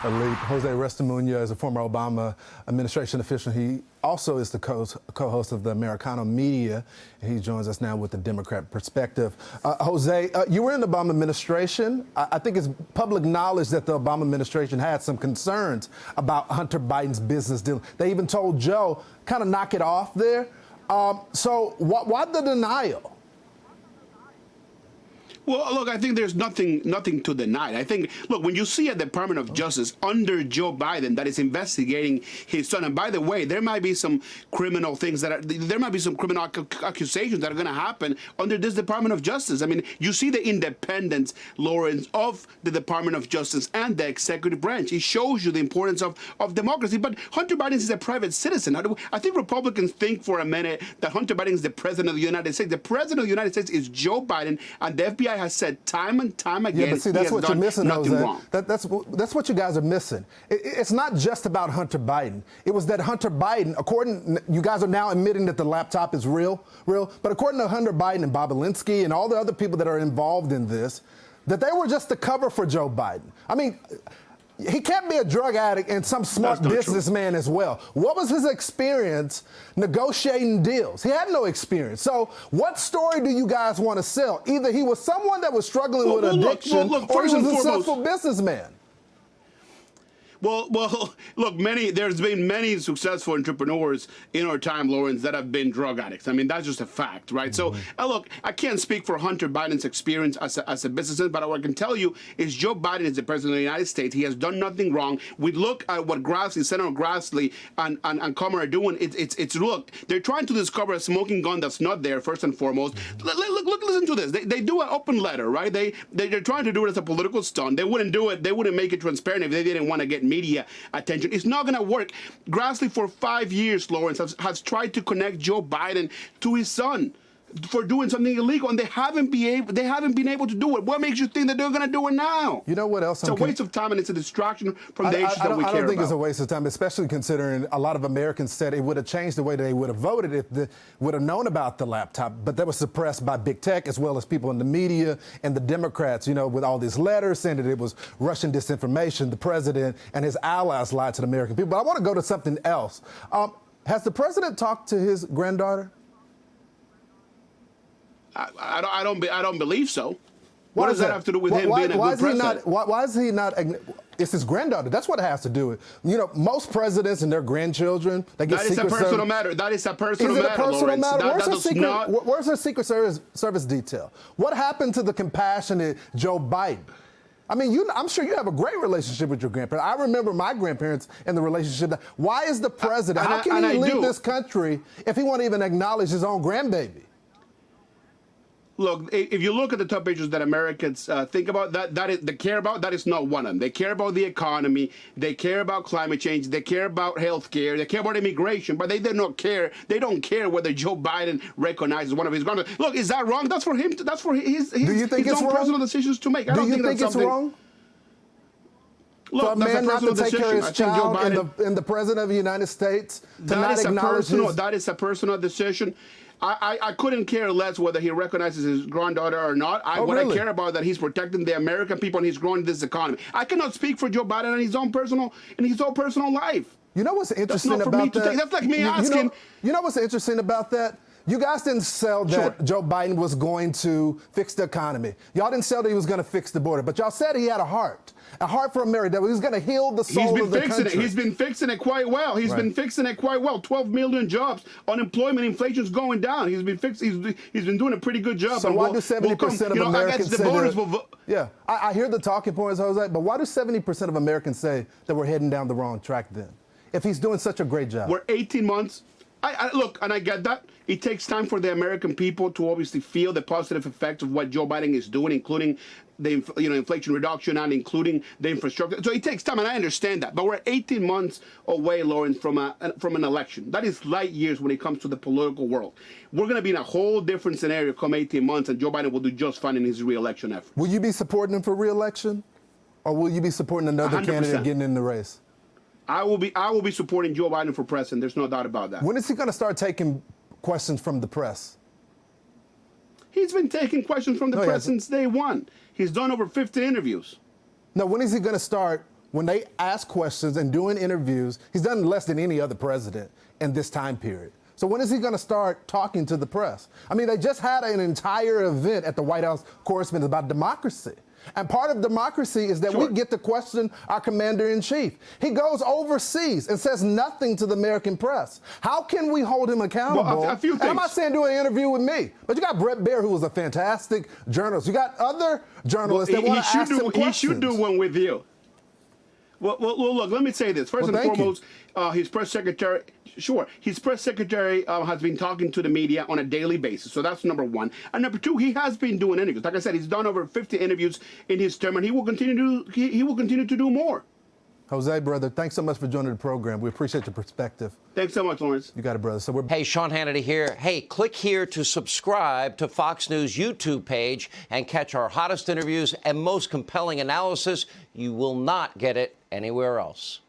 elite. Jose Aristimuno is a former Obama administration official. He also is the co-host of the Americano Media. He joins us now with the Democrat perspective. Jose, you were in the Obama administration. I think it's public knowledge that the Obama administration had some concerns about Hunter Biden's business deal. They even told Joe, kind of knock it off there. So why the denial? Well, look, I think there's nothing to deny. I think, look, when you see a Department of Justice under Joe Biden that is investigating his son, and by the way, there might be some criminal things there might be some criminal accusations that are going to happen under this Department of Justice. I mean, you see the independence, Lawrence, of the Department of Justice and the executive branch. It shows you the importance of democracy. But Hunter Biden is a private citizen. I think Republicans think for a minute that Hunter Biden is the president of the United States. The president of the United States is Joe Biden, and the FBI has said time and time again, yeah, but see, that's what you're missing, Jose. That's what you guys are missing. It's not just about Hunter Biden. It was that Hunter Biden, you guys are now admitting that the laptop is real, but according to Hunter Biden and Bob Alinsky and all the other people that are involved in this, that they were just the cover for Joe Biden. I mean, he can't be a drug addict and some smart businessman as well. What was his experience negotiating deals? He had no experience. So what story do you guys want to sell? Either he was someone that was struggling with addiction or he was a successful businessman. Well, look, there's been many successful entrepreneurs in our time, Lawrence, that have been drug addicts. I mean, that's just a fact, right? So, look, I can't speak for Hunter Biden's experience as a businessman, but what I can tell you is Joe Biden is the president of the United States. He has done nothing wrong. We look at what Senator Grassley and Comer are doing. Look, they're trying to discover a smoking gun that's not there, first and foremost. Look, listen to this. They do an open letter, right? They're trying to do it as a political stunt. They wouldn't do it. They wouldn't make it transparent if they didn't want to get media attention. It's not going to work. Grassley, for 5 years, Lawrence, has tried to connect Joe Biden to his son for doing something illegal, and they haven't been able to do it. What makes you think that they're going to do it now? You know what else? It's a waste of time, and it's a distraction from the issues that we care about. I don't think it's a waste of time, especially considering a lot of Americans said it would have changed the way they would have voted if they would have known about the laptop, but that was suppressed by big tech as well as people in the media and the Democrats, with all these letters saying that it was Russian disinformation. The president and his allies lied to the American people. But I want to go to something else. Has the president talked to his granddaughter? I don't believe so. What does that have to do with him being a good president? Why is he not? It's his granddaughter. That's what it has to do with. Most presidents and their grandchildren, they get secret service. That is a personal matter. That is a personal matter. Is it a personal matter? Where's the Secret Service detail? What happened to the compassionate Joe Biden? I mean, I'm sure you have a great relationship with your grandparents. I remember my grandparents and the relationship. Why is the president? How can he leave this country if he won't even acknowledge his own grandbaby? Look, if you look at the top issues that Americans think about, they care about, that is not one of them. They care about the economy, they care about climate change, they care about health care, they care about immigration, but they don't care whether Joe Biden recognizes one of his granddaughters. Look, is that wrong? That's for him. That's for his own personal decisions to make. I don't think it's wrong? Look, for a man not to take care of his child and the president of the United States to not acknowledge his... That is a personal decision. I couldn't care less whether he recognizes his granddaughter or not. What I care about that he's protecting the American people and he's growing this economy. I cannot speak for Joe Biden in his own personal life. You know what's interesting about that? That's like me asking. You know what's interesting about that? You guys didn't sell that Joe Biden was going to fix the economy. Y'all didn't sell that he was going to fix the border, but y'all said he had a heart for America, that he was going to heal the soul of the country. He's been fixing it quite well. He's been fixing it quite well. 12 million jobs, unemployment, inflation's going down. He's been doing a pretty good job. So why do 70% of Americans say that? Yeah, I hear the talking points, Jose, but why do 70% of Americans say that we're heading down the wrong track then? If he's doing such a great job. We're 18 months. Look, and I get that. It takes time for the American people to obviously feel the positive effects of what Joe Biden is doing, including the inflation reduction and including the infrastructure. So it takes time, and I understand that. But we're 18 months away, Lawrence, from an election. That is light years when it comes to the political world. We're going to be in a whole different scenario come 18 months, and Joe Biden will do just fine in his re-election effort. Will you be supporting him for re-election, or will you be supporting another 100%. Candidate getting in the race? I will be supporting Joe Biden for president. There's no doubt about that. When is he going to start taking questions from the press? He's been taking questions from the press since day one. He's done over 50 interviews. No, when is he going to start when they ask questions and doing interviews, he's done less than any other president in this time period. So when is he going to start talking to the press? I mean, they just had an entire event at the White House Correspondents about democracy. And part of democracy is that we get to question our commander-in-chief. He goes overseas and says nothing to the American press. How can we hold him accountable? Well, a few things. And I'm not saying do an interview with me, but you got Brett Baer, who was a fantastic journalist. You got other journalists that want to ask him questions. He should do one with you. Well, look, let me say this. First and foremost, his press secretary, his press secretary has been talking to the media on a daily basis. So that's number one. And number two, he has been doing interviews. Like I said, he's done over 50 interviews in his term, and he will continue to do more. Jose, brother, thanks so much for joining the program. We appreciate your perspective. Thanks so much, Lawrence. You got it, brother. So Hey, Sean Hannity here. Hey, click here to subscribe to Fox News YouTube page and catch our hottest interviews and most compelling analysis. You will not get it anywhere else.